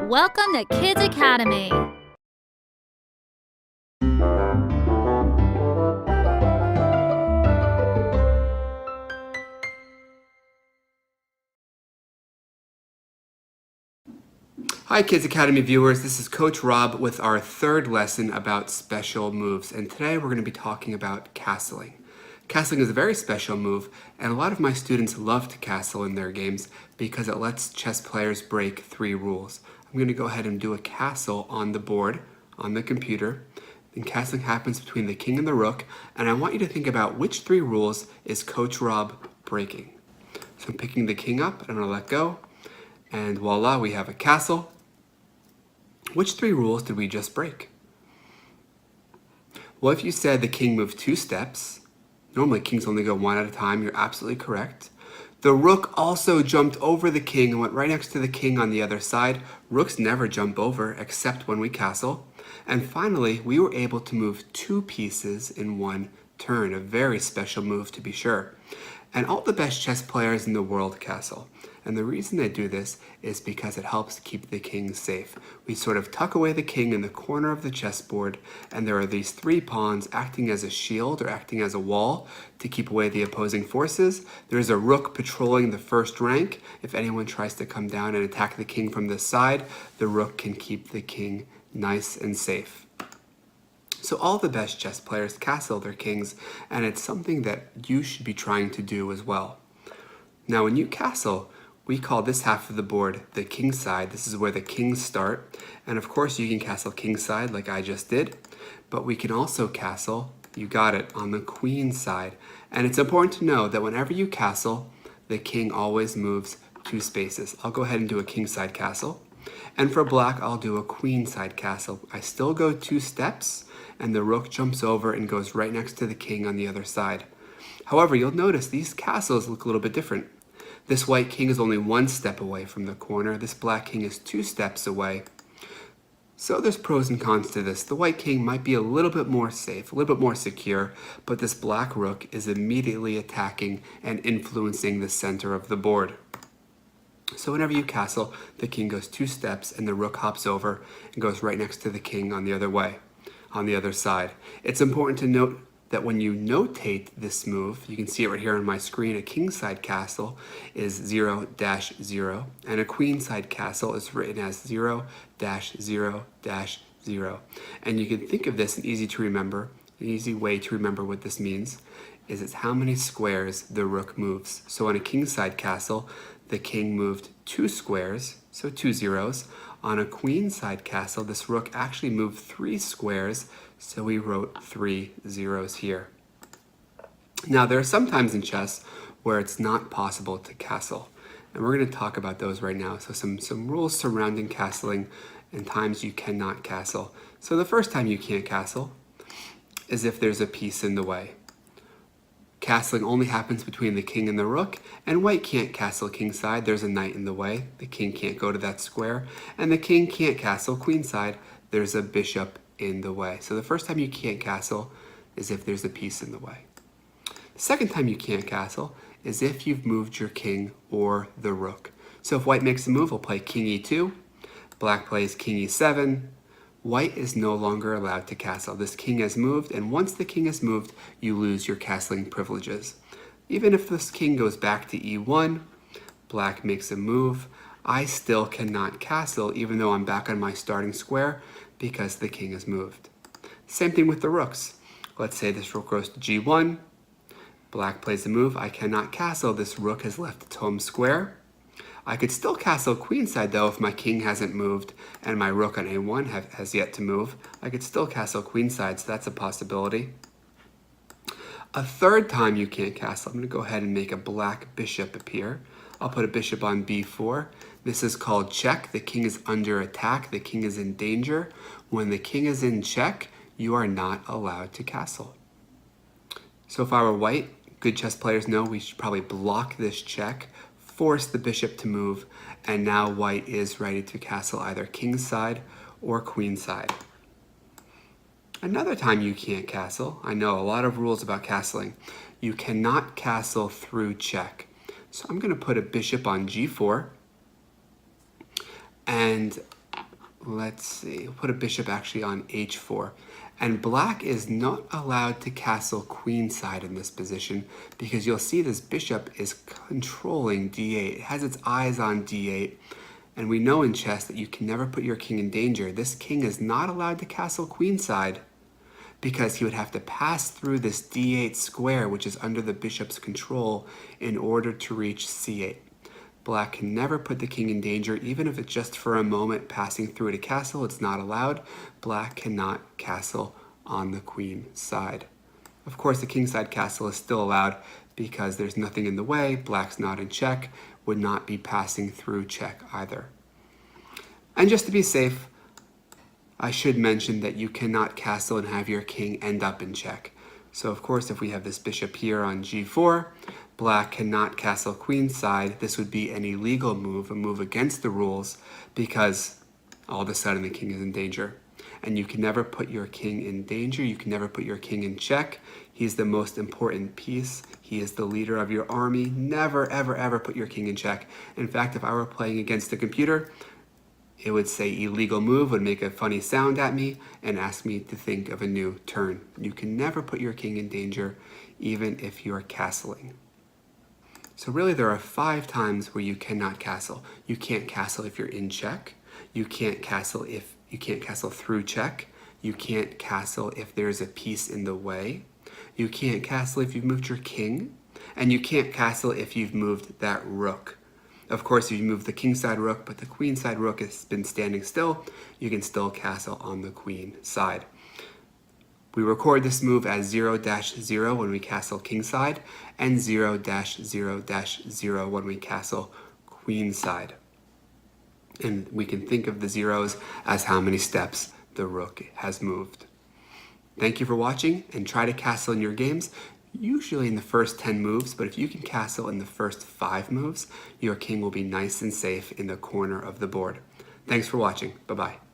Welcome to Kids Academy. Hi Kids Academy viewers, this is Coach Rob with our third lesson about special moves, and today we're going to be talking about castling. Castling is a very special move, and a lot of my students love to castle in their games because it lets chess players break 3 rules. I'm going to go ahead and do a castle on the board, on the computer. And castling happens between the king and the rook, and I want you to think about which 3 rules is Coach Rob breaking. So I'm picking the king up, and I'm going to let go, and voila, we have a castle. Which 3 rules did we just break? Well, if you said the king moved 2 steps, normally kings only go 1 at a time, you're absolutely correct. The rook also jumped over the king and went right next to the king on the other side. Rooks never jump over except when we castle. And finally, we were able to move 2 pieces in 1 turn, a very special move to be sure. And all the best chess players in the world castle. And the reason they do this is because it helps keep the king safe. We sort of tuck away the king in the corner of the chessboard, and there are these 3 pawns acting as a shield or acting as a wall to keep away the opposing forces. There's a rook patrolling the first rank. If anyone tries to come down and attack the king from this side, the rook can keep the king nice and safe. So all the best chess players castle their kings, and it's something that you should be trying to do as well. Now when you castle, we call this half of the board the king side. This is where the kings start. And of course you can castle king side like I just did, but we can also castle, you got it, on the queen side. And it's important to know that whenever you castle, the king always moves 2 spaces. I'll go ahead and do a king side castle. And for black, I'll do a queen side castle. I still go 2 steps, and the rook jumps over and goes right next to the king on the other side. However, you'll notice these castles look a little bit different. This white king is only 1 step away from the corner. This black king is 2 steps away. So there's pros and cons to this. The white king might be a little bit more safe, a little bit more secure, but this black rook is immediately attacking and influencing the center of the board. So whenever you castle, the king goes 2 steps and the rook hops over and goes right next to the king on the other side. It's important to note that when you notate this move, you can see it right here on my screen, a kingside castle is 0-0, and a queenside castle is written as 0-0-0. And you can think of this, an easy way to remember what this means, is it's how many squares the rook moves. So on a kingside castle, the king moved 2 squares, so 2 zeros. On a queenside castle, this rook actually moved 3 squares, so we wrote 3 zeros here. Now, there are some times in chess where it's not possible to castle, and we're going to talk about those right now. So some rules surrounding castling and times you cannot castle. So the first time you can't castle is if there's a piece in the way. Castling only happens between the king and the rook, and white can't castle kingside. There's a knight in the way. The king can't go to that square, and the king can't castle queenside. There's a bishop in the way. So the first time you can't castle is if there's a piece in the way. The second time you can't castle is if you've moved your king or the rook. So if white makes a move, we'll play king e2, black plays king e7, white is no longer allowed to castle. This king has moved, and once the king has moved, you lose your castling privileges. Even if this king goes back to e1, black makes a move, I still cannot castle even though I'm back on my starting square because the king has moved. Same thing with the rooks. Let's say this rook goes to g1, black plays a move, I cannot castle, this rook has left its home square. I could still castle queenside though if my king hasn't moved and my rook on a1 has yet to move. I could still castle queenside, so that's a possibility. A third time you can't castle, I'm going to go ahead and make a black bishop appear. I'll put a bishop on b4. This is called check. The king is under attack. The king is in danger. When the king is in check, you are not allowed to castle. So if I were white, good chess players know we should probably block this check, force the bishop to move, and now white is ready to castle either kingside or queenside. Another time you can't castle, I know a lot of rules about castling. You cannot castle through check. So I'm going to put a bishop on g4, and let's see, put a bishop actually on h4. And black is not allowed to castle queenside in this position because you'll see this bishop is controlling d8. It has its eyes on d8. And we know in chess that you can never put your king in danger. This king is not allowed to castle queenside because he would have to pass through this d8 square, which is under the bishop's control, in order to reach c8. Black can never put the king in danger, even if it's just for a moment passing through to castle. It's not allowed. Black cannot castle on the queen side. Of course, the kingside castle is still allowed because there's nothing in the way. Black's not in check, would not be passing through check either. And just to be safe, I should mention that you cannot castle and have your king end up in check. So of course, if we have this bishop here on g4, black cannot castle queenside. This would be an illegal move, a move against the rules, because all of a sudden the king is in danger. And you can never put your king in danger. You can never put your king in check. He's the most important piece. He is the leader of your army. Never, ever, ever put your king in check. In fact, if I were playing against the computer, it would say illegal move, would make a funny sound at me and ask me to think of a new turn. You can never put your king in danger, even if you're castling. So really there are 5 times where you cannot castle. You can't castle if you're in check. You can't castle through check. You can't castle if there's a piece in the way. You can't castle if you've moved your king. And you can't castle if you've moved that rook. Of course, if you move the kingside rook, but the queenside rook has been standing still, you can still castle on the queen side. We record this move as 0-0 when we castle kingside, and 0-0-0 when we castle queenside. And we can think of the zeros as how many steps the rook has moved. Thank you for watching, and try to castle in your games, usually in the first 10 moves, but if you can castle in the first 5 moves, your king will be nice and safe in the corner of the board. Thanks for watching. Bye-bye.